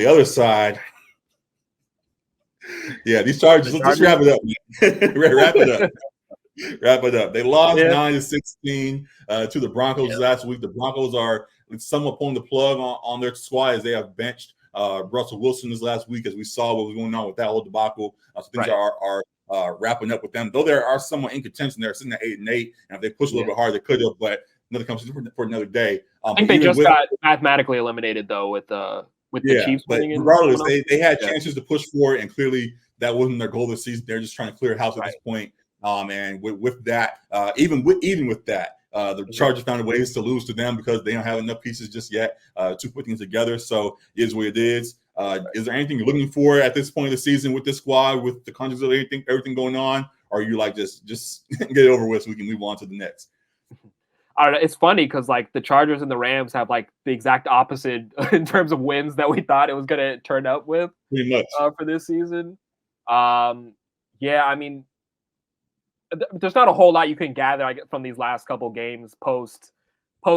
other side, yeah, these Chargers. Let's wrap it up, man. Wrap it up. Wrap it up. They lost 9-16 to the Broncos last week. The Broncos are somewhat pulling the plug on their squad as they have benched Russell Wilson this last week, as we saw what was going on with that whole debacle. So things are wrapping up with them. Though there are somewhat in contention, they're sitting at 8-8, and if they push a little bit harder, they could have. But another conversation for another day. I think they just got mathematically eliminated though with the Chiefs winning. But regardless, they had chances to push for it, and clearly that wasn't their goal this season. They're just trying to clear house at this point. And with that, even with that, the Chargers found ways to lose to them because they don't have enough pieces just yet to put things together. So it is what it is. Is there anything you're looking for at this point of the season with this squad, with the context of everything going on? Or are you like just get it over with so we can move on to the next? I don't know. It's funny because like the Chargers and the Rams have like the exact opposite in terms of wins that we thought it was going to turn up with for this season. Yeah, I mean, there's not a whole lot you can gather from these last couple games post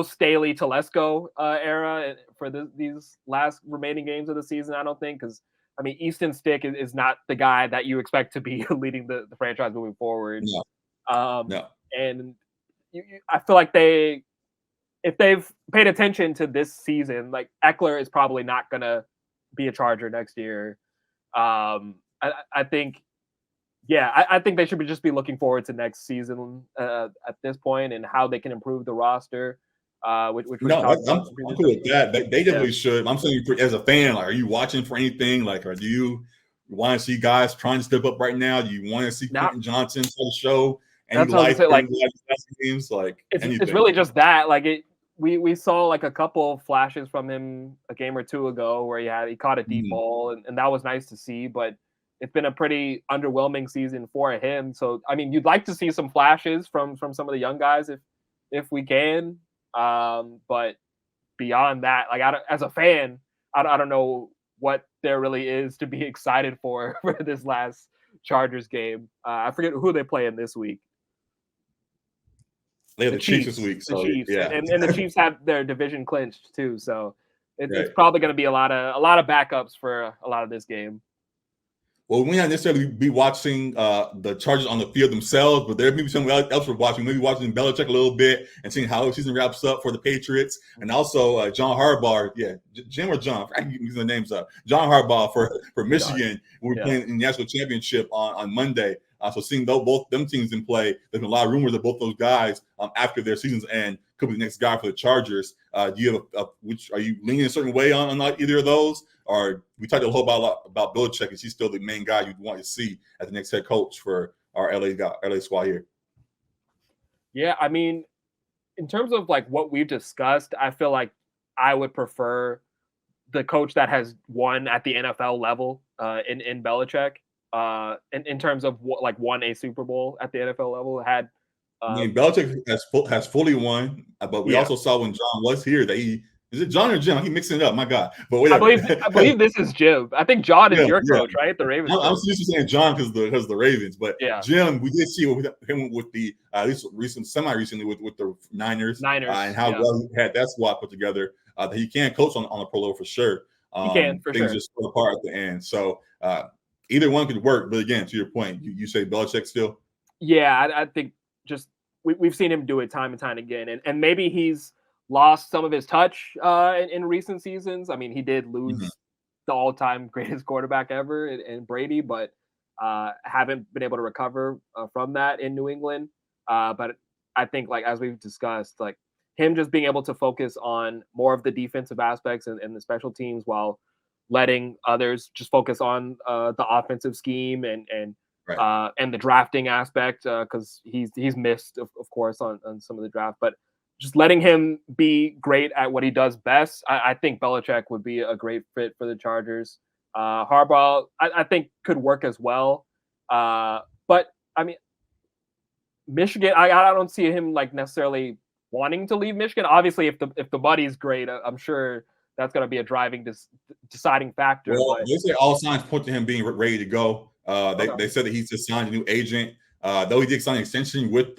Staley Telesco era for these last remaining games of the season. I don't think, because I mean Easton Stick is not the guy that you expect to be leading the franchise moving forward. No. And I feel like if they've paid attention to this season, like Eckler is probably not gonna be a Charger next year. I think. Yeah, I think they should just be looking forward to next season at this point and how they can improve the roster. I'm cool with that. They definitely should. I'm saying, as a fan, like, are you watching for anything? Like, or do you want to see guys trying to step up right now? Do you want to see Quentin Johnson for the show? And that's like games, like it's really just that. Like we saw like a couple flashes from him a game or two ago where he caught a deep ball, and that was nice to see, but it's been a pretty underwhelming season for him. So, I mean, you'd like to see some flashes from some of the young guys if we can. But beyond that, like as a fan, I don't know what there really is to be excited for this last Chargers game. I forget who they play in this week. They have the Chiefs this week. So, the Chiefs. Yeah. And the Chiefs have their division clinched too. So it's probably going to be a lot of backups for a lot of this game. Well, we not necessarily be watching the Chargers on the field themselves, but there may be something else we're watching. Maybe watching Belichick a little bit and seeing how the season wraps up for the Patriots, and also John Harbaugh. Yeah, Jim or John? I can use the names up. John Harbaugh for Michigan. We're playing in the national championship on Monday. So seeing both them teams in play, there's been a lot of rumors that both those guys after their seasons end could be the next guy for the Chargers. Do you have which are you leaning a certain way on either of those? Or we talked a whole about Belichick, is he still the main guy you'd want to see as the next head coach for our LA squad here? Yeah, I mean, in terms of like what we've discussed, I feel like I would prefer the coach that has won at the NFL level in Belichick. In terms of what, won a Super Bowl at the NFL level, had. I mean, Belichick has fully won, but we also saw when John was here that is it John or Jim? I keep mixing it up. My God, but whatever. I believe this is Jim. I think John is your coach, right? The Ravens. I'm used to saying John because the Ravens, but Jim, we did see him with the at least semi-recently with the Niners, and how well he had that squad put together. That he can coach on a pro level for sure. He can for things sure. just fall apart at the end. So either one could work. But again, to your point, you say Belichick still. Yeah, I think just we've seen him do it time and time again, and maybe he's lost some of his touch in recent seasons. I mean, he did lose the all-time greatest quarterback ever in Brady, but haven't been able to recover from that in New England. But I think, like as we've discussed, like him just being able to focus on more of the defensive aspects and the special teams while letting others just focus on the offensive scheme and the drafting aspect, because he's missed, of course, on some of the draft, but just letting him be great at what he does best. I think Belichick would be a great fit for the Chargers. Harbaugh, I think could work as well. But I mean, Michigan, I don't see him like necessarily wanting to leave Michigan. Obviously, if the money's great, I'm sure that's going to be a deciding factor. Well, they say all signs point to him being ready to go. They said that he's just signed a new agent. Though he did sign an extension with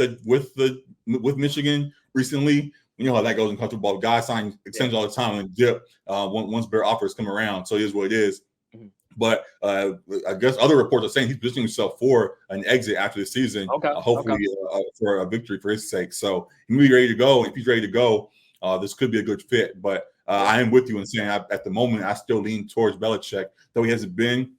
Michigan recently, You know how that goes in college football. Guys sign extensions all the time and dip once better offers come around. So it is what it is. Mhm. But I guess other reports are saying he's positioning himself for an exit after the season, hopefully for a victory for his sake. So he may be ready to go. If he's ready to go, this could be a good fit. But I am with you in saying at the moment, I still lean towards Belichick, though he hasn't been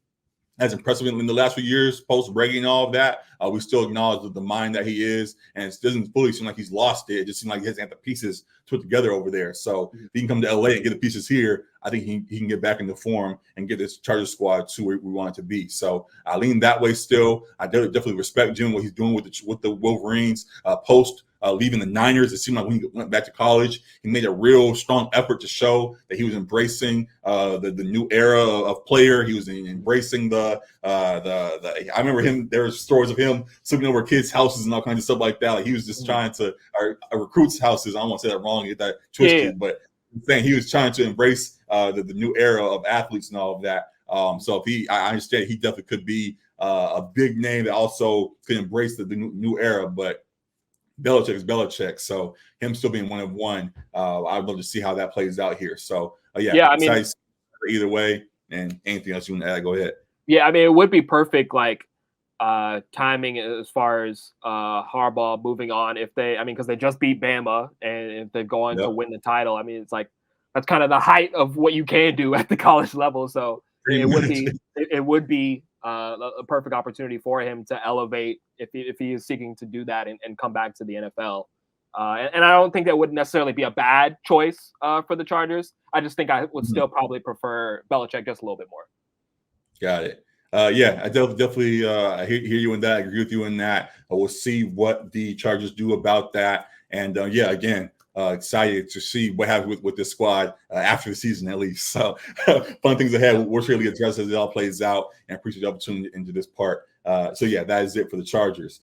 as impressive in the last few years, post-Brady and all of that. We still acknowledge the mind that he is, and it doesn't fully seem like he's lost it. It just seems like he hasn't got the pieces put together over there. So if he can come to LA and get the pieces here, I think he can get back into form and get this Chargers squad to where we want it to be. So I lean that way still. I definitely respect Jim, what he's doing with the Wolverines post leaving the Niners. It seemed like when he went back to college, he made a real strong effort to show that he was embracing the new era of player. He was embracing the I remember him. There were stories of him sleeping over kids' houses and all kinds of stuff like that. Like he was just trying to recruits' houses. I don't want to say that wrong, get that twisted, but I'm saying he was trying to embrace the new era of athletes and all of that. So if I understand he definitely could be a big name that also could embrace the new era, but Belichick is Belichick, so him still being one of one, I'd love to see how that plays out here. So I mean, either way. And anything else you want to add? Go ahead. Yeah, I mean, it would be perfect, like timing as far as Harbaugh moving on. Because they just beat Bama, and if they're going to win the title, I mean, it's like that's kind of the height of what you can do at the college level. So it would be a perfect opportunity for him to elevate if he is seeking to do that and come back to the NFL. And I don't think that would necessarily be a bad choice for the Chargers. I just think I would still probably prefer Belichick just a little bit more. Got it. Yeah, I definitely I hear you in that. I agree with you in that. We'll see what the Chargers do about that. And again, excited to see what happens with this squad after the season, at least. So fun things ahead. We'll surely address as it all plays out, and appreciate the opportunity into this part. That is it for the Chargers.